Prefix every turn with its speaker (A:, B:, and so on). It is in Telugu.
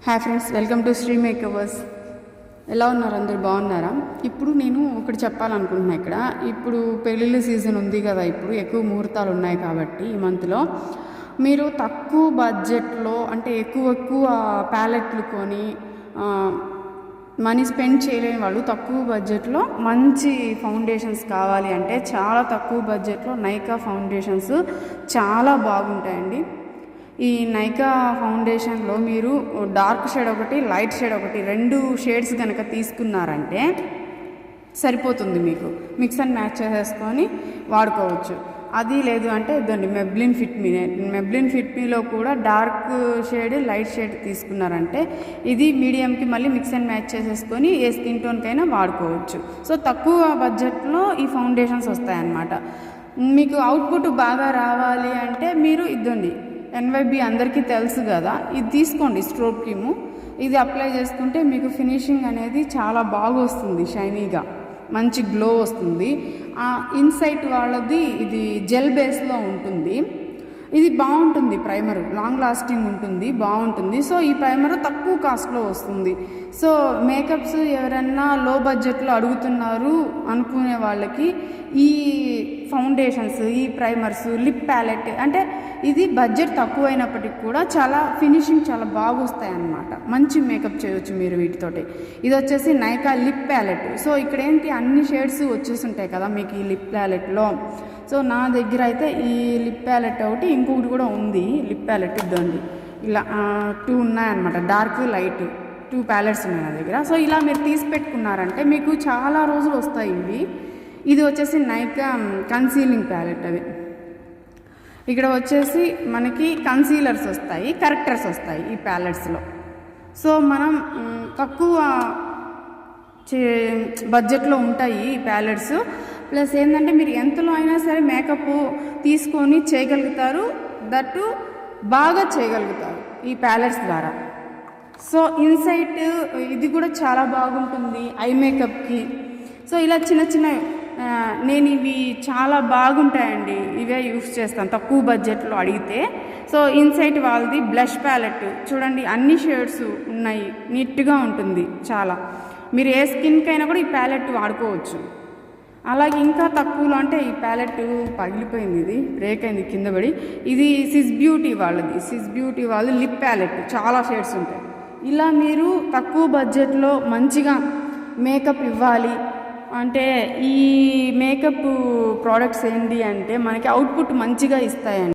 A: Hi friends, welcome to Sri makeovers. ఎలా ఉన్నారు? అందరు బాగున్నారా? ఇప్పుడు నేను ఒకటి చెప్పాలనుకుంటున్నా. ఇప్పుడు పెళ్ళిళ్ళ సీజన్ ఉంది కదా, ఇప్పుడు ఎక్కువ ముహూర్తాలు ఉన్నాయి కాబట్టి ఈ మంత్లో మీరు తక్కువ బడ్జెట్లో అంటే ఎక్కువ ప్యాలెట్లు కొని మనీ స్పెండ్ చేయలేని వాళ్ళు తక్కువ బడ్జెట్లో మంచి ఫౌండేషన్స్ కావాలి అంటే చాలా తక్కువ బడ్జెట్లో నైకా ఫౌండేషన్స్ చాలా బాగుంటాయండి. ఈ నైకా ఫౌండేషన్లో మీరు డార్క్ షేడ్ ఒకటి, లైట్ షేడ్ ఒకటి, 2 షేడ్స్ కనుక తీసుకున్నారంటే సరిపోతుంది. మీకు మిక్స్ అండ్ మ్యాచ్ చేసేసుకొని వాడుకోవచ్చు. అది లేదు అంటే ఇదండి మెబ్లిన్ ఫిట్ మీలో కూడా డార్క్ షేడ్, లైట్ షేడ్ తీసుకున్నారంటే ఇది మీడియంకి మళ్ళీ మిక్స్ అండ్ మ్యాచ్ చేసేసుకొని ఏ స్కిన్ టోన్కైనా వాడుకోవచ్చు. సో తక్కువ బడ్జెట్లో ఈ ఫౌండేషన్స్ వస్తాయన్నమాట. మీకు అవుట్పుట్ బాగా రావాలి అంటే మీరు ఇదండి NYB అందరికీ తెలుసు కదా, ఇది తీసుకోండి. స్ట్రోక్ క్రీము ఇది అప్లై చేసుకుంటే మీకు ఫినిషింగ్ అనేది చాలా బాగా వస్తుంది, షైనీగా మంచి గ్లో వస్తుంది. ఇన్సైట్ వాళ్ళది ఇది జెల్ బేస్లో ఉంటుంది. ఇది బాగుంటుంది, ప్రైమర్ లాంగ్ లాస్టింగ్ ఉంటుంది, బాగుంటుంది. సో ఈ ప్రైమర్ తక్కువ కాస్ట్లో వస్తుంది. సో మేకప్స్ ఎవరన్నా లో బడ్జెట్లో అడుగుతున్నారు అనుకునే వాళ్ళకి ఈ ఫౌండేషన్స్, ఈ ప్రైమర్స్, లిప్ ప్యాలెట్ అంటే ఇది బడ్జెట్ తక్కువైనప్పటికి కూడా చాలా ఫినిషింగ్ చాలా బాగా వస్తాయి అన్నమాట. మంచి మేకప్ చేయొచ్చు మీరు వీటితోటి. ఇది వచ్చేసి నైకా లిప్ ప్యాలెట్. సో ఇక్కడ ఏంటి అన్ని షేడ్స్ వచ్చేసి ఉంటాయి కదా మీకు ఈ లిప్ ప్యాలెట్లో. సో నా దగ్గర అయితే ఈ లిప్ ప్యాలెట్ ఒకటి, ఇంకొకటి కూడా ఉంది లిప్ ప్యాలెట్. ఇద్దండి ఇలా 2 ఉన్నాయన్నమాట, డార్క్ లైట్ 2 ప్యాలెట్స్ ఉన్నాయి నా దగ్గర. సో ఇలా మీరు తీసి పెట్టుకున్నారంటే మీకు చాలా రోజులు వస్తాయి ఇవి. ఇది వచ్చేసి నైకా కన్సీలింగ్ ప్యాలెట్. అది ఇక్కడ వచ్చేసి మనకి కన్సీలర్స్ వస్తాయి, కరెక్టర్స్ వస్తాయి ఈ ప్యాలెట్స్లో. సో మనం తక్కువ బడ్జెట్లో ఉంటాయి ఈ ప్యాలెట్స్. ప్లస్ ఏంటంటే మీరు ఎంతలో అయినా సరే మేకప్ తీసుకొని చేయగలుగుతారు, దట్టు బాగా చేయగలుగుతారు ఈ ప్యాలెట్స్ ద్వారా. సో ఇన్సైట్ ఇది కూడా చాలా బాగుంటుంది ఐ మేకప్కి. సో ఇలా చిన్న నేను ఇవి చాలా బాగుంటాయండి, ఇవే యూస్ చేస్తాను తక్కువ బడ్జెట్లో అడిగితే. సో ఇన్సైట్ వాళ్ళది బ్లష్ ప్యాలెట్ చూడండి, అన్ని షేడ్స్ ఉన్నాయి, నీట్గా ఉంటుంది చాలా. మీరు ఏ స్కిన్కైనా కూడా ఈ ప్యాలెట్ వాడుకోవచ్చు. అలాగే ఇంకా తక్కువలో అంటే ఈ ప్యాలెట్ పగిలిపోయింది, ఇది బ్రేక్ అయింది కింద పడి. ఇది సిస్ బ్యూటీ వాళ్ళది లిప్ ప్యాలెట్, చాలా షేడ్స్ ఉంటాయి. ఇలా మీరు తక్కువ బడ్జెట్లో మంచిగా మేకప్ ఇవ్వాలి అంటే ఈ మేకప్ ప్రోడక్ట్స్ ఏంటి అంటే మనకి అవుట్పుట్ మంచిగా ఇస్తాయండి.